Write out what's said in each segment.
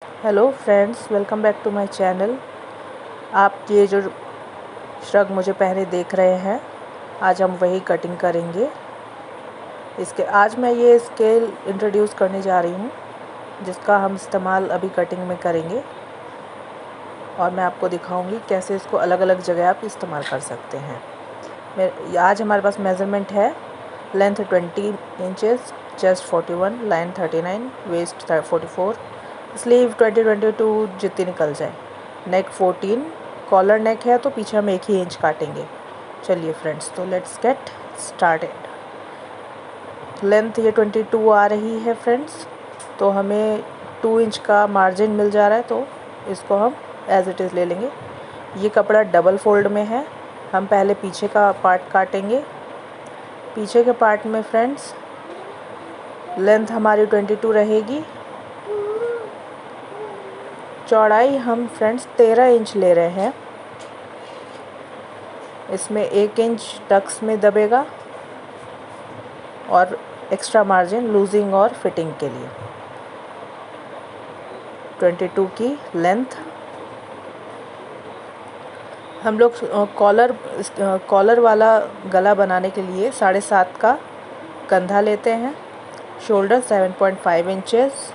Hello friends, welcome back to my channel. आप ये जो श्रग मुझे पहने देख रहे हैं, आज हम वही कटिंग करेंगे। आज मैं ये स्केल इंट्रोड्यूस करने जा रही हूँ, जिसका हम इस्तेमाल अभी कटिंग में करेंगे और मैं आपको दिखाऊंगी कैसे इसको अलग अलग जगह आप इस्तेमाल कर सकते हैं। आज हमारे पास मेज़रमेंट है length 20 inches, chest 41, line 39, waist 44, sleeve 20-22 जितनी निकल जाए, नेक 14, कॉलर नेक है तो पीछे हम 1 ही इंच काटेंगे। चलिए फ्रेंड्स, तो लेट्स गेट स्टार्टेड। लेंथ ये 22 आ रही है फ्रेंड्स, तो हमें 2 इंच का मार्जिन मिल जा रहा है, तो इसको हम एज इट इज़ ले लेंगे। ये कपड़ा डबल फोल्ड में है। हम पहले पीछे का पार्ट काटेंगे। पीछे के पार्ट में फ्रेंड्स लेंथ हमारी 22 रहेगी। चौड़ाई हम फ्रेंड्स 13 इंच ले रहे हैं। इसमें 1 इंच टक्स में दबेगा और एक्स्ट्रा मार्जिन लूजिंग और फिटिंग के लिए। 22 की लेंथ हम लोग कॉलर वाला गला बनाने के लिए 7.5 का कंधा लेते हैं। Shoulder 7.5 inches.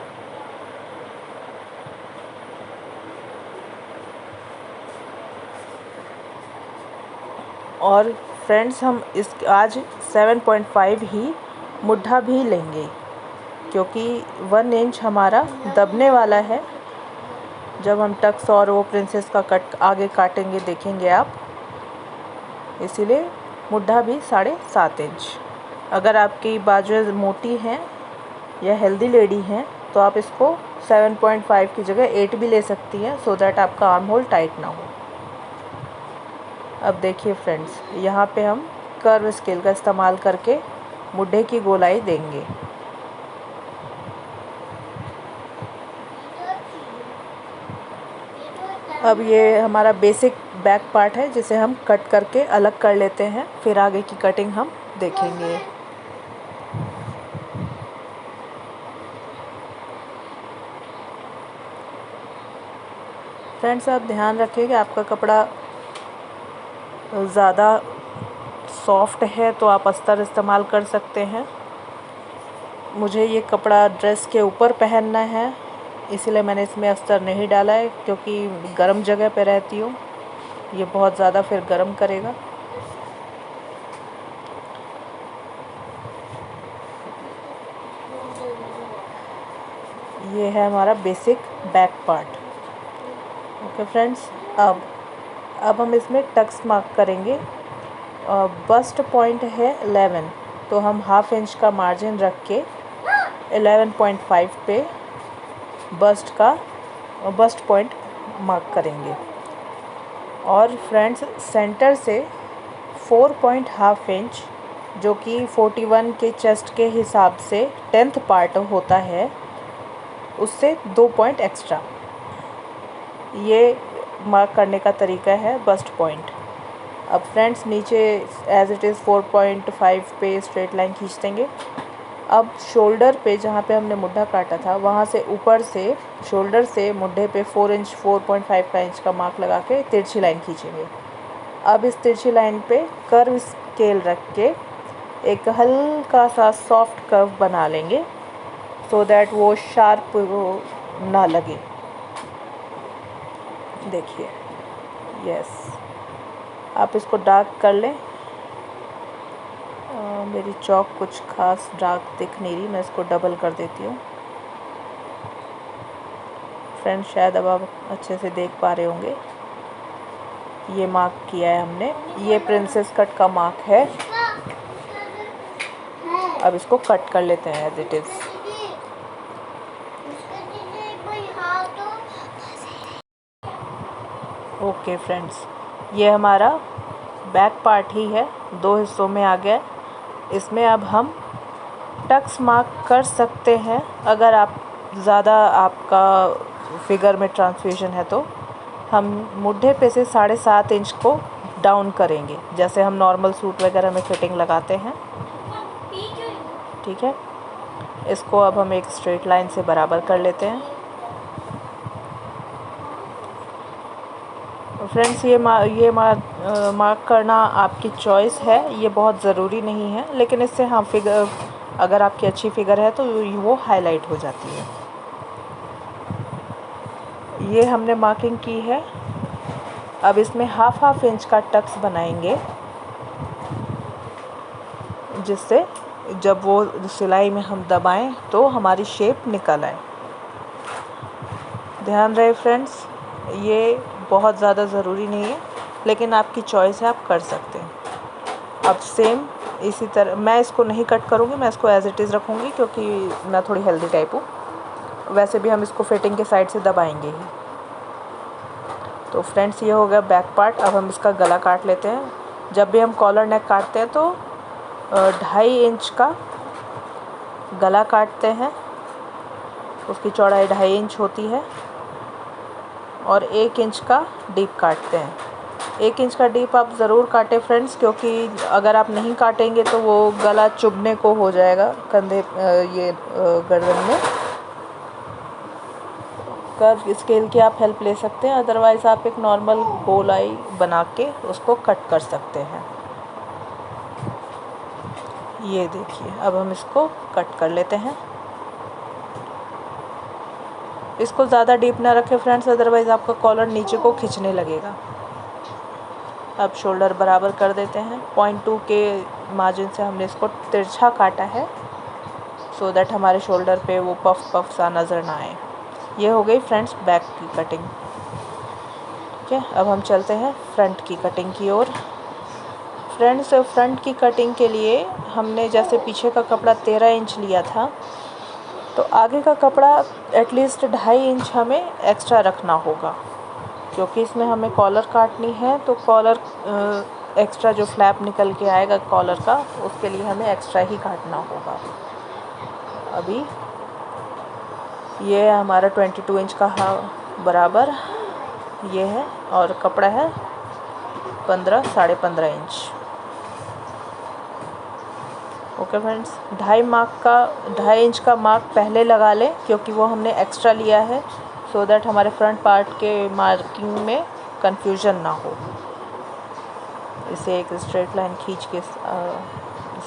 और फ्रेंड्स हम आज 7.5 ही मुड्ढा भी लेंगे, क्योंकि 1 इंच हमारा दबने वाला है। जब हम टक्स और वो प्रिंसेस का कट आगे काटेंगे देखेंगे आप, इसीलिए मुड्ढा भी 7.5 इंच। अगर आपकी बाजुएं मोटी हैं या हेल्दी लेडी हैं तो आप इसको 7.5 की जगह 8 भी ले सकती हैं, सो दैट आपका आर्म होल टाइट ना हो। अब देखिए फ्रेंड्स, यहाँ पे हम कर्व स्केल का इस्तेमाल करके मुड्ढे की गोलाई देंगे। अब ये हमारा बेसिक बैक पार्ट है, जिसे हम कट करके अलग कर लेते हैं, फिर आगे की कटिंग हम देखेंगे। फ्रेंड्स, आप ध्यान रखें कि आपका कपड़ा ज़्यादा सॉफ्ट है तो आप अस्तर इस्तेमाल कर सकते हैं। मुझे ये कपड़ा ड्रेस के ऊपर पहनना है, इसलिए मैंने इसमें अस्तर नहीं डाला है, क्योंकि गर्म जगह पे रहती हूँ, ये बहुत ज़्यादा फिर गर्म करेगा। ये है हमारा basic back part. Okay friends, अब हम इसमें टक्स मार्क करेंगे। बस्ट पॉइंट है 11, तो हम ½ इंच का मार्जिन रख के 11.5 पे बस्ट पॉइंट मार्क करेंगे। और फ्रेंड्स, सेंटर से 4.5 इंच, जो कि 41 के चेस्ट के हिसाब से 10th पार्ट होता है, उससे 2 पॉइंट एक्स्ट्रा। ये मार्क करने का तरीका है बस्ट पॉइंट। अब फ्रेंड्स, नीचे एज इट इज़ 4.5 पे स्ट्रेट लाइन खींच देंगे। अब शोल्डर पे, जहाँ पे हमने मुड्ढा काटा था, वहाँ से ऊपर से शोल्डर से मुड्ढे पे 4.5 का इंच का मार्क लगा के तिरछी लाइन खींचेंगे। अब इस तिरछी लाइन पे कर्व स्केल रख के एक हल्का सा सॉफ्ट कर्व बना लेंगे, सो दैट वो शार्प ना लगे। देखिए, यस, आप इसको डार्क कर लें। मेरी चॉक कुछ खास डार्क दिख नहीं रही, मैं इसको डबल कर देती हूँ। फ्रेंड्स, शायद अब आप अच्छे से देख पा रहे होंगे। ये मार्क किया है हमने, ये प्रिंसेस कट का मार्क है। अब इसको कट कर लेते हैं as it is. Okay friends, ये हमारा बैक पार्ट ही है, 2 हिस्सों में आ गया। इसमें अब हम टक्स मार्क कर सकते हैं। अगर आप ज़्यादा आपका फिगर में ट्रांसफ्यूजन है तो हम मुड्ढे पे से 7.5 इंच को डाउन करेंगे, जैसे हम नॉर्मल सूट वगैरह में फिटिंग लगाते हैं। ठीक है, इसको अब हम एक स्ट्रेट लाइन से बराबर कर लेते हैं। फ्रेंड्स ये मार्क करना आपकी चॉइस है, ये बहुत ज़रूरी नहीं है, लेकिन इससे हाँ फिगर, अगर आपकी अच्छी फिगर है तो वो हाईलाइट हो जाती है। ये हमने मार्किंग की है। अब इसमें हाफ इंच का टक्स बनाएंगे, जिससे जब वो सिलाई में हम दबाएं तो हमारी शेप निकल आए। ध्यान रहे फ्रेंड्स, ये बहुत ज़्यादा ज़रूरी नहीं है, लेकिन आपकी चॉइस है, आप कर सकते हैं। अब सेम इसी तरह मैं इसको नहीं कट करूँगी, मैं इसको एज़ इट इज़ रखूँगी, क्योंकि मैं थोड़ी हेल्दी टाइप हूँ। वैसे भी हम इसको फिटिंग के साइड से दबाएंगे ही। तो फ्रेंड्स ये हो गया बैक पार्ट। अब हम इसका गला काट लेते हैं। जब भी हम कॉलर नेक काटते हैं तो 2.5 इंच का गला काटते हैं, उसकी चौड़ाई 2.5 इंच होती है, और 1 इंच का डीप काटते हैं। 1 इंच का डीप आप ज़रूर काटें फ्रेंड्स, क्योंकि अगर आप नहीं काटेंगे तो वो गला चुभने को हो जाएगा कंधे गर्दन में। कर्व स्केल की आप हेल्प ले सकते हैं, अदरवाइज़ आप एक नॉर्मल गोलाई बना के उसको कट कर सकते हैं। ये देखिए, अब हम इसको कट कर लेते हैं। इसको ज़्यादा डीप ना रखें फ्रेंड्स, अदरवाइज़ आपका कॉलर नीचे को खिंचने लगेगा। अब शोल्डर बराबर कर देते हैं। 0.2 के मार्जिन से हमने इसको तिरछा काटा है, सो दैट हमारे शोल्डर पे वो पफ सा नज़र ना आए। ये हो गई फ्रेंड्स बैक की कटिंग। ठीक है, अब हम चलते हैं फ्रंट की कटिंग की ओर। फ्रेंड्स फ्रंट की कटिंग के लिए हमने जैसे पीछे का कपड़ा 13 इंच लिया था, तो आगे का कपड़ा एटलीस्ट 2.5 इंच हमें एक्स्ट्रा रखना होगा, क्योंकि इसमें हमें कॉलर काटनी है। तो कॉलर एक्स्ट्रा जो फ्लैप निकल के आएगा कॉलर का, उसके लिए हमें एक्स्ट्रा ही काटना होगा। अभी ये हमारा 22 इंच का बराबर ये है, और कपड़ा है 15 - 15.5 इंच। ओके फ्रेंड्स, 2.5 इंच का मार्क पहले लगा लें, क्योंकि वो हमने एक्स्ट्रा लिया है, सो दैट हमारे फ्रंट पार्ट के मार्किंग में कंफ्यूजन ना हो। इसे एक स्ट्रेट लाइन खींच के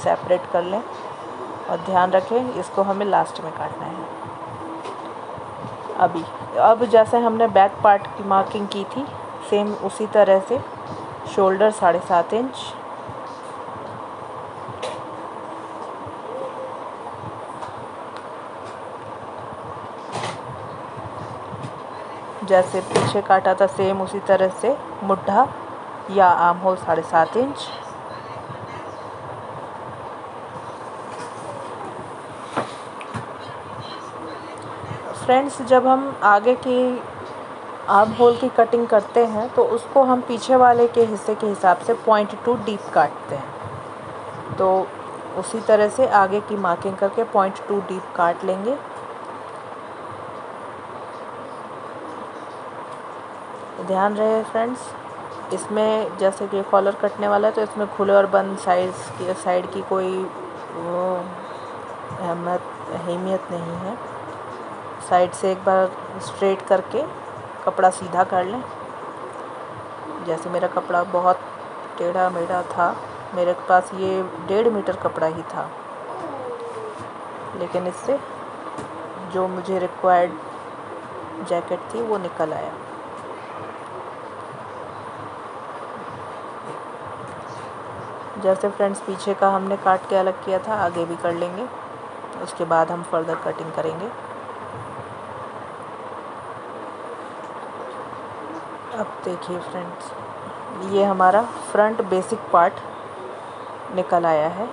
सेपरेट कर लें, और ध्यान रखें इसको हमें लास्ट में काटना है। अब जैसे हमने बैक पार्ट की मार्किंग की थी, सेम उसी तरह से शोल्डर 7.5 इंच, जैसे पीछे काटा था सेम उसी तरह से मुड्ढा या आर्म होल 7.5 इंच। फ्रेंड्स जब हम आगे की आर्म होल की कटिंग करते हैं तो उसको हम पीछे वाले के हिस्से के हिसाब से 0.2 डीप काटते हैं। तो उसी तरह से आगे की मार्किंग करके 0.2 डीप काट लेंगे। ध्यान रहे फ्रेंड्स, इसमें जैसे कि कॉलर कटने वाला है तो इसमें खुले और बंद साइड की कोई अहमियत नहीं है। साइड से एक बार स्ट्रेट करके कपड़ा सीधा कर लें। जैसे मेरा कपड़ा बहुत टेढ़ा मेढ़ा था, मेरे पास ये 1.5 मीटर कपड़ा ही था, लेकिन इससे जो मुझे रिक्वायर्ड जैकेट थी वो निकल आया। जैसे फ्रेंड्स पीछे का हमने काट के अलग किया था, आगे भी कर लेंगे, उसके बाद हम फर्दर कटिंग करेंगे। अब देखिए फ्रेंड्स, ये हमारा फ्रंट बेसिक पार्ट निकल आया है।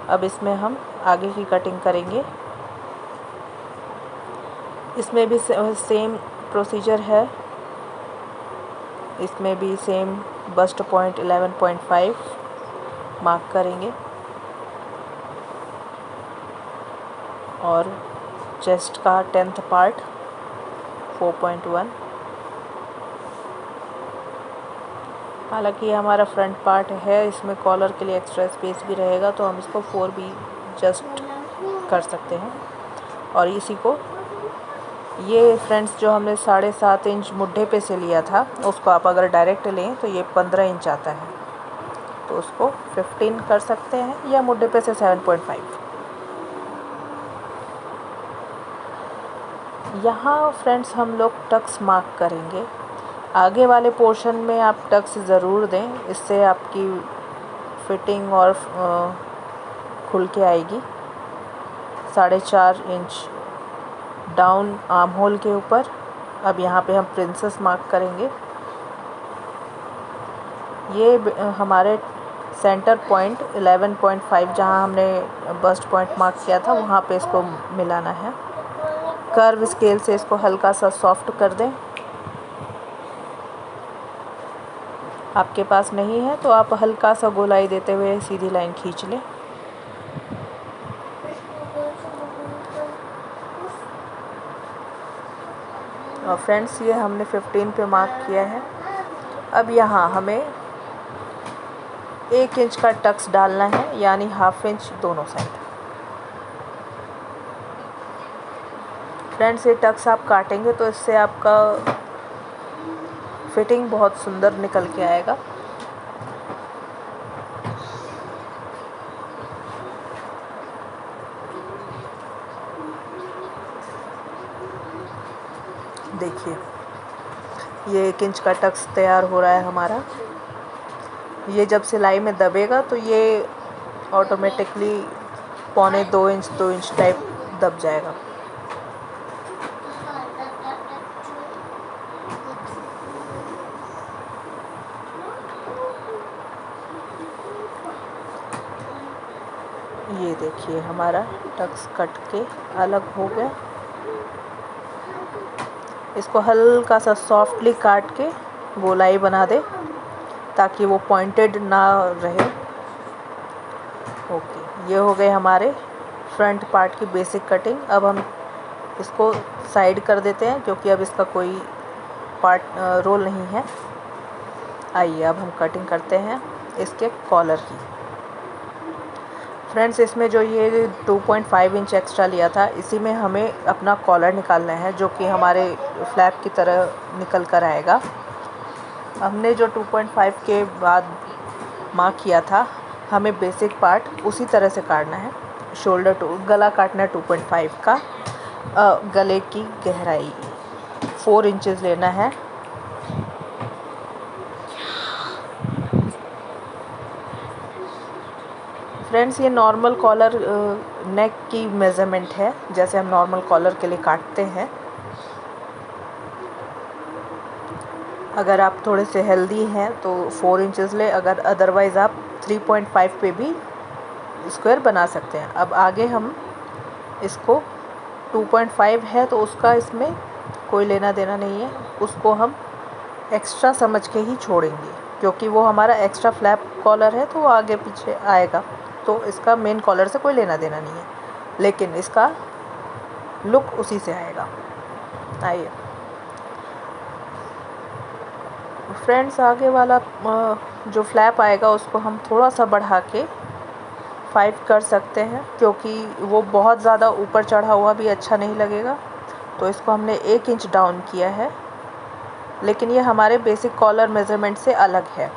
अब इसमें हम आगे की कटिंग करेंगे। इसमें भी सेम प्रोसीजर है, इसमें भी सेम बस्ट पॉइंट 11.5 मार्क करेंगे, और चेस्ट का 10th पार्ट 4.1। हालांकि ये हमारा फ्रंट पार्ट है, इसमें कॉलर के लिए एक्स्ट्रा स्पेस भी रहेगा, तो हम इसको 4 भी जस्ट कर सकते हैं। और इसी को ये फ्रेंड्स जो हमने 7.5 इंच मुड्ढे पे से लिया था, उसको आप अगर डायरेक्ट लें तो ये 15 इंच आता है, तो उसको 15 कर सकते हैं, या मुड्ढे पे से 7.5। यहाँ फ्रेंड्स हम लोग टक्स मार्क करेंगे। आगे वाले पोर्शन में आप टक्स ज़रूर दें, इससे आपकी फिटिंग और खुल के आएगी। 4.5 इंच डाउन आर्म होल के ऊपर। अब यहाँ पे हम प्रिंसेस मार्क करेंगे। ये हमारे सेंटर पॉइंट 11.5 जहाँ हमने बस्ट पॉइंट मार्क किया था, वहाँ पे इसको मिलाना है। कर्व स्केल से इसको हल्का सा सॉफ्ट कर दें। आपके पास नहीं है तो आप हल्का सा गोलाई देते हुए सीधी लाइन खींच लें। और फ्रेंड्स ये हमने 15 पे मार्क किया है। अब यहाँ हमें 1 इंच का टक्स डालना है, यानी 1/2 इंच दोनों साइड। फ्रेंड्स ये टक्स आप काटेंगे तो इससे आपका फिटिंग बहुत सुंदर निकल के आएगा। देखिए ये 1 इंच का टक्स तैयार हो रहा है हमारा। ये जब सिलाई में दबेगा तो ये ऑटोमेटिकली 1.25 2 इंच टाइप दब जाएगा। ये देखिए हमारा टक्स कट के अलग हो गया। इसको हल्का सा सॉफ्टली काट के गोलाई बना दे ताकि वो पॉइंटेड ना रहे। ओके, ये हो गए हमारे फ्रंट पार्ट की बेसिक कटिंग। अब हम इसको साइड कर देते हैं क्योंकि अब इसका कोई रोल नहीं है। आइए अब हम कटिंग करते हैं इसके कॉलर की। फ्रेंड्स इसमें जो ये 2.5 इंच एक्स्ट्रा लिया था, इसी में हमें अपना कॉलर निकालना है, जो कि हमारे फ्लैप की तरह निकल कर आएगा। हमने जो 2.5 के बाद मार्क किया था, हमें बेसिक पार्ट उसी तरह से काटना है। शोल्डर टू गला काटना है 2.5 का। गले की गहराई 4 इंचेस लेना है। फ्रेंड्स ये नॉर्मल कॉलर नेक की मेज़रमेंट है, जैसे हम नॉर्मल कॉलर के लिए काटते हैं। अगर आप थोड़े से हेल्दी हैं तो 4 इंचेस ले, अगर अदरवाइज़ आप 3.5 पे भी स्क्वायर बना सकते हैं। अब आगे हम इसको 2.5 है तो उसका इसमें कोई लेना देना नहीं है, उसको हम एक्स्ट्रा समझ के ही छोड़ेंगे क्योंकि वो हमारा एक्स्ट्रा फ्लैप कॉलर है तो वो आगे पीछे आएगा, तो इसका मेन कॉलर से कोई लेना देना नहीं है, लेकिन इसका लुक उसी से आएगा। आइए फ्रेंड्स आगे वाला जो फ्लैप आएगा उसको हम थोड़ा सा बढ़ा के 5 कर सकते हैं, क्योंकि वो बहुत ज़्यादा ऊपर चढ़ा हुआ भी अच्छा नहीं लगेगा। तो इसको हमने 1 इंच डाउन किया है, लेकिन ये हमारे बेसिक कॉलर मेज़रमेंट से अलग है।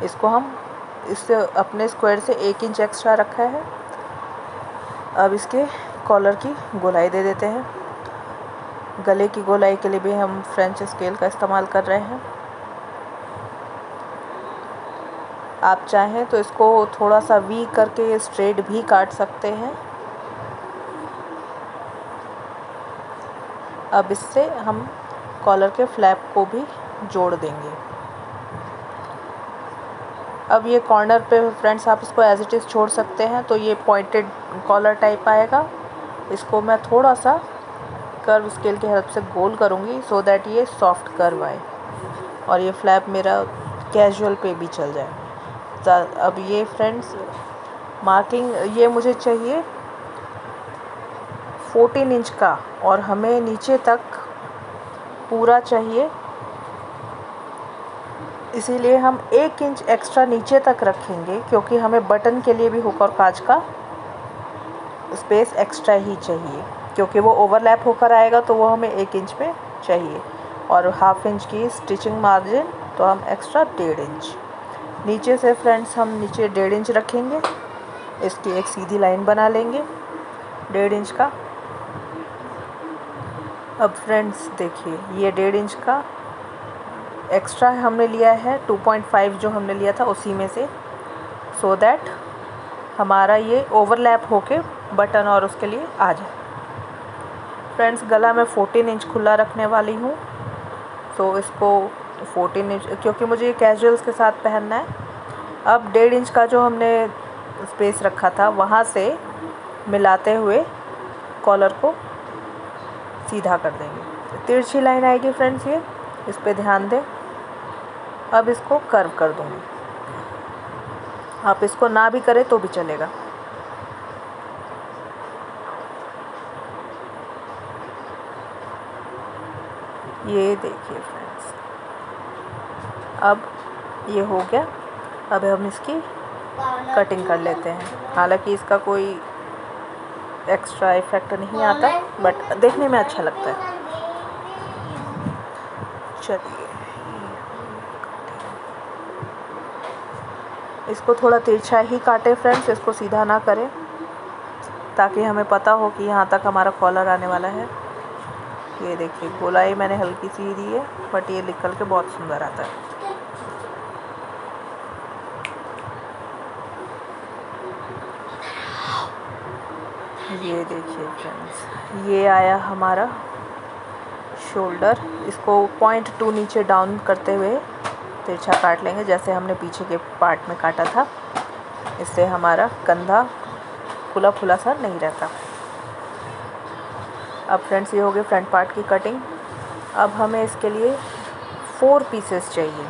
इसको हम इससे अपने स्क्वायर से 1 इंच एक्स्ट्रा रखा है। अब इसके कॉलर की गोलाई दे देते हैं। गले की गोलाई के लिए भी हम फ्रेंच स्केल का इस्तेमाल कर रहे हैं। आप चाहें तो इसको थोड़ा सा वी करके स्ट्रेट भी काट सकते हैं। अब इससे हम कॉलर के फ्लैप को भी जोड़ देंगे। अब ये कॉर्नर पे फ्रेंड्स आप इसको एज इट इज़ छोड़ सकते हैं, तो ये पॉइंटेड कॉलर टाइप आएगा। इसको मैं थोड़ा सा कर्व स्केल की हेल्प से गोल करूँगी सो दैट ये सॉफ्ट कर्व आए और ये फ्लैप मेरा कैजुअल पे भी चल जाए। अब ये फ्रेंड्स मार्किंग ये मुझे चाहिए 14 इंच का, और हमें नीचे तक पूरा चाहिए, इसीलिए हम 1 इंच एक्स्ट्रा नीचे तक रखेंगे क्योंकि हमें बटन के लिए भी हुक और काज का स्पेस एक्स्ट्रा ही चाहिए, क्योंकि वो ओवरलैप होकर आएगा तो वो हमें 1 इंच पे चाहिए। और हाफ इंच की स्टिचिंग मार्जिन, तो हम एक्स्ट्रा 1.5 इंच नीचे से फ्रेंड्स हम नीचे 1.5 इंच रखेंगे। इसकी एक सीधी लाइन बना लेंगे 1.5 इंच का। अब फ्रेंड्स देखिए, ये 1.5 इंच का एक्स्ट्रा हमने लिया है, 2.5 जो हमने लिया था उसी में से, सो दैट हमारा ये ओवरलैप होके बटन और उसके लिए आ जाए। फ्रेंड्स गला मैं 14 इंच खुला रखने वाली हूँ, तो इसको 14 इंच, क्योंकि मुझे ये कैजुअल्स के साथ पहनना है। अब 1.5 इंच का जो हमने स्पेस रखा था वहाँ से मिलाते हुए कॉलर को सीधा कर देंगे। तिरछी लाइन आएगी फ्रेंड्स, ये इस पे ध्यान दें। अब इसको कर्व कर दूँगी, आप इसको ना भी करें तो भी चलेगा। ये देखिए फ्रेंड्स, अब ये हो गया। अब हम इसकी कटिंग कर लेते हैं। हालांकि इसका कोई एक्स्ट्रा इफेक्ट नहीं आता, बट देखने में अच्छा लगता है। चलिए, इसको थोड़ा तिरछा ही काटें फ्रेंड्स, इसको सीधा ना करें, ताकि हमें पता हो कि यहाँ तक हमारा कॉलर आने वाला है। ये देखिए, गोलाई मैंने हल्की सी दी है, बट ये निकल के बहुत सुंदर आता है। ये देखिए फ्रेंड्स, ये आया हमारा शोल्डर। इसको 0.2 नीचे डाउन करते हुए तिरछा काट लेंगे, जैसे हमने पीछे के पार्ट में काटा था। इससे हमारा कंधा खुला खुला सा नहीं रहता। अब फ्रेंड्स ये हो गई फ्रंट पार्ट की कटिंग। अब हमें इसके लिए 4 पीसेस चाहिए।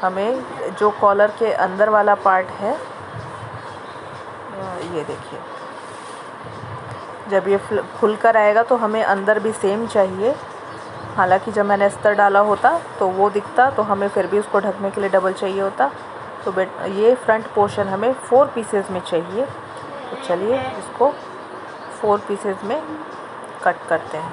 हमें जो कॉलर के अंदर वाला पार्ट है, ये देखिए, जब ये खुल कर आएगा तो हमें अंदर भी सेम चाहिए। हालांकि जब मैंने अस्तर डाला होता तो वो दिखता, तो हमें फिर भी उसको ढकने के लिए डबल चाहिए होता। तो ये फ्रंट पोर्शन हमें 4 पीसेस में चाहिए। तो चलिए इसको 4 पीसेस में कट करते हैं।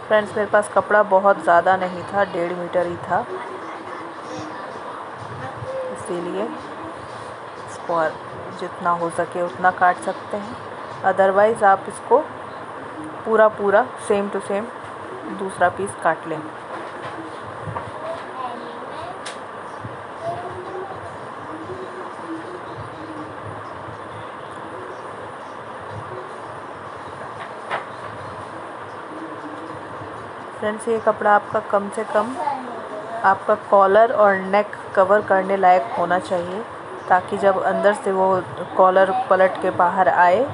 फ्रेंड्स मेरे पास कपड़ा बहुत ज़्यादा नहीं था, 1.5 मीटर ही था, इसीलिए इसको जितना हो सके उतना काट सकते हैं। अदरवाइज़ आप इसको पूरा सेम टू सेम दूसरा पीस काट लें। फ्रेंड्स ये कपड़ा आपका कम से कम आपका कॉलर और नेक कवर करने लायक होना चाहिए, ताकि जब अंदर से वो कॉलर पलट के बाहर आए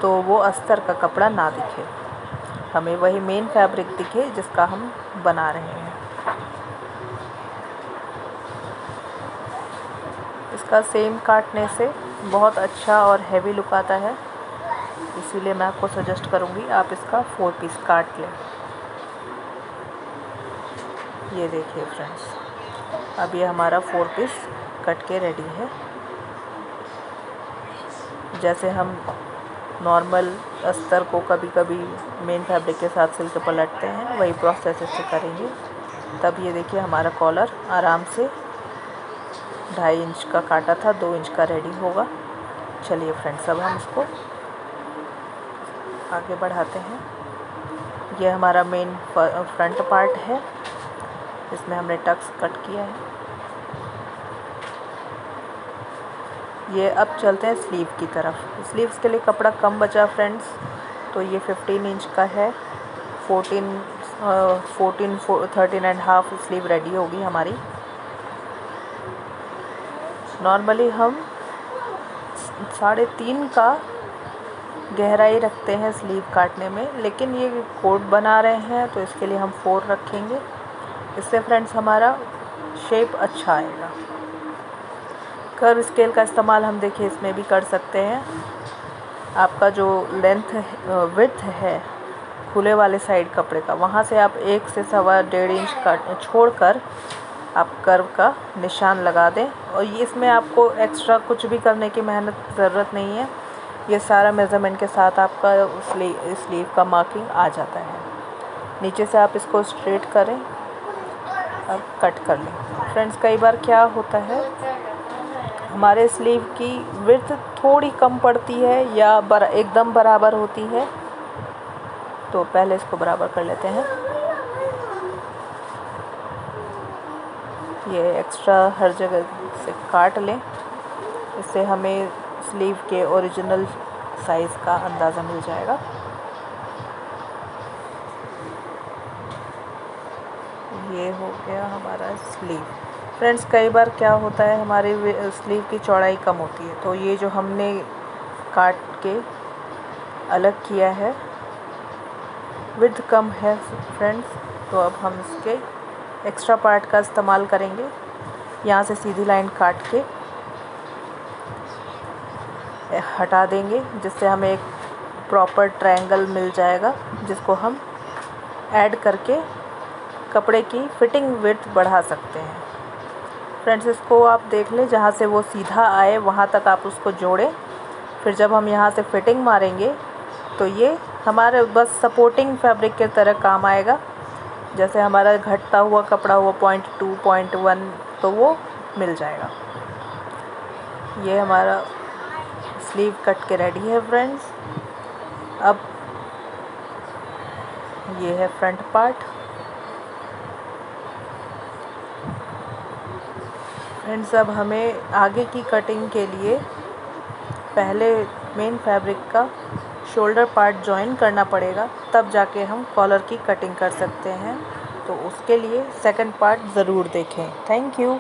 तो वो अस्तर का कपड़ा ना दिखे, हमें वही मेन फैब्रिक दिखे जिसका हम बना रहे हैं। इसका सेम काटने से बहुत अच्छा और हैवी लुक आता है, इसीलिए मैं आपको सजेस्ट करूँगी आप इसका 4 पीस काट लें। ये देखिए फ्रेंड्स, अब ये हमारा 4 पीस कट के रेडी है। जैसे हम नॉर्मल अस्तर को कभी कभी मेन फैब्रिक के साथ सिल के पलटते हैं, वही प्रोसेस इससे करेंगे। तब ये देखिए हमारा कॉलर आराम से 2.5 इंच का काटा था, 2 इंच का रेडी होगा। चलिए फ्रेंड्स, अब हम इसको आगे बढ़ाते हैं। ये हमारा मेन फ्रंट पार्ट है, इसमें हमने टक्स कट किया है। ये अब चलते हैं स्लीव की तरफ। स्लीव्स के लिए कपड़ा कम बचा फ्रेंड्स, तो ये 15 इंच का है। 13.5 स्लीव रेडी होगी हमारी। नॉर्मली हम 3.5 का गहराई रखते हैं स्लीव काटने में, लेकिन ये कोट बना रहे हैं तो इसके लिए हम 4 रखेंगे। इससे फ्रेंड्स हमारा शेप अच्छा आएगा। कर्व स्केल का इस्तेमाल हम देखिए इसमें भी कर सकते हैं। आपका जो लेंथ विड्थ है खुले वाले साइड कपड़े का, वहाँ से आप 1 से 1.25 इंच का छोड़कर आप कर्व का निशान लगा दें। और ये इसमें आपको एक्स्ट्रा कुछ भी करने की मेहनत ज़रूरत नहीं है, ये सारा मेज़रमेंट के साथ आपका स्लीव का मार्किंग आ जाता है। नीचे से आप इसको स्ट्रेट करें और कट कर लें। फ्रेंड्स, कई बार क्या होता है, हमारे स्लीव की विड्थ थोड़ी कम पड़ती है या एकदम बराबर होती है, तो पहले इसको बराबर कर लेते हैं। ये एक्स्ट्रा हर जगह से काट लें, इससे हमें स्लीव के ओरिजिनल साइज़ का अंदाज़ा मिल जाएगा। ये हो गया हमारा स्लीव। फ्रेंड्स, कई बार क्या होता है, हमारे स्लीव की चौड़ाई कम होती है, तो ये जो हमने काट के अलग किया है, विड्थ कम है फ्रेंड्स, तो अब हम इसके एक्स्ट्रा पार्ट का इस्तेमाल करेंगे। यहाँ से सीधी लाइन काट के हटा देंगे, जिससे हमें एक प्रॉपर ट्रायंगल मिल जाएगा, जिसको हम ऐड करके कपड़े की फिटिंग विड्थ बढ़ा सकते हैं। फ्रेंड्स, इसको आप देख लें, जहाँ से वो सीधा आए वहाँ तक आप उसको जोड़ें। फिर जब हम यहाँ से फिटिंग मारेंगे तो ये हमारे बस सपोर्टिंग फैब्रिक के तरह काम आएगा। जैसे हमारा घटता हुआ कपड़ा हुआ 0.2 0.1, तो वो मिल जाएगा। ये हमारा स्लीव कट के रेडी है फ्रेंड्स। अब ये है फ्रंट पार्ट। फ्रेंड्स, अब हमें आगे की कटिंग के लिए पहले मेन फैब्रिक का शोल्डर पार्ट जॉइन करना पड़ेगा, तब जाके हम कॉलर की कटिंग कर सकते हैं। तो उसके लिए सेकंड पार्ट ज़रूर देखें। Thank you.